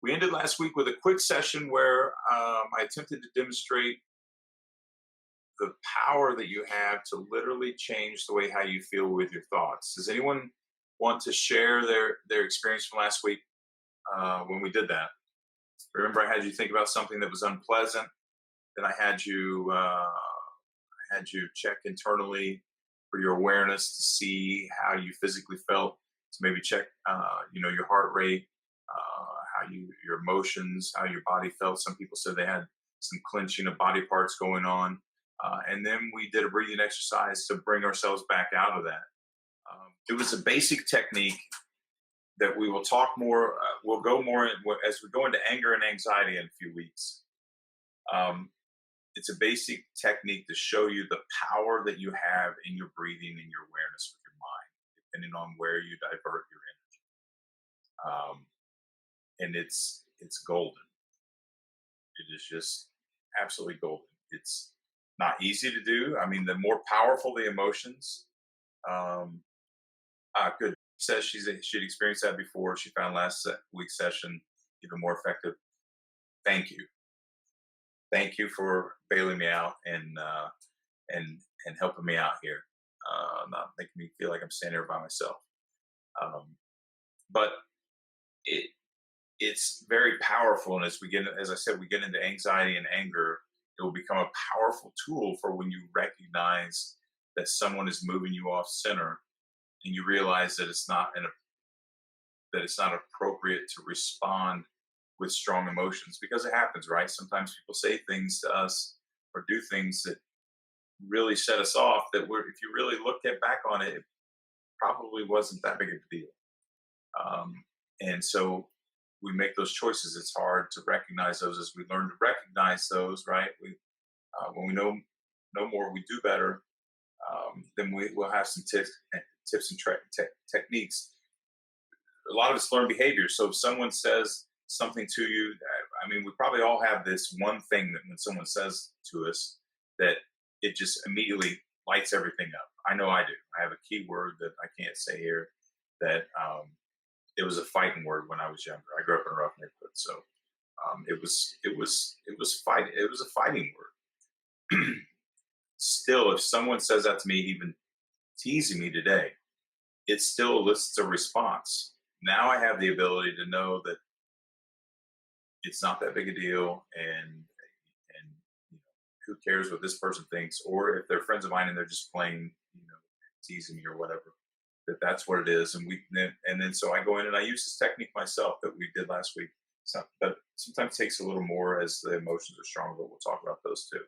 We ended last week with a quick session where I attempted to demonstrate the power that you have to literally change the way how you feel with your thoughts. Does anyone want to share their experience from last week when we did that? Remember, I had you think about something that was unpleasant. Then I had you check internally for your awareness to see how you physically felt. To maybe check, your heart rate, your emotions, how your body felt. Some people said they had some clenching of body parts going on, and then we did a breathing exercise to bring ourselves back out of that. It was a basic technique that we will talk more. We'll go more as we go into anger and anxiety in a few weeks. It's a basic technique to show you the power that you have in your breathing and your awareness with your mind, depending on where you divert your energy. And it's golden. It is just absolutely golden. It's not easy to do. I mean, the more powerful the emotions. Good. Says she'd experienced that before. She found last week's session even more effective. Thank you. Thank you for bailing me out and helping me out here. Not making me feel like I'm standing here by myself. But it's very powerful, and as I said, we get into anxiety and anger. It will become a powerful tool for when you recognize that someone is moving you off center, and you realize that it's not appropriate to respond with strong emotions, because it happens, right? Sometimes people say things to us or do things that really set us off that if you really look back on it, it probably wasn't that big of a deal. And so we make those choices. It's hard to recognize those. As we learn to recognize those, right? When we know more, we do better. Then we'll have some tips and techniques. A lot of it's learned behavior. So if someone says something to you, I mean, we probably all have this one thing that when someone says to us, that it just immediately lights everything up. I know I do. I have a key word that I can't say here that it was a fighting word when I was younger. I grew up in a rough neighborhood, so it was a fighting word. Still, if someone says that to me, even teasing me today, it still elicits a response. Now I have the ability to know that it's not that big a deal, and who cares what this person thinks, or if they're friends of mine and they're just playing, teasing me or whatever. That's what it is, and then so I go in and I use this technique myself that we did last week. But sometimes it takes a little more as the emotions are stronger. But we'll talk about those too.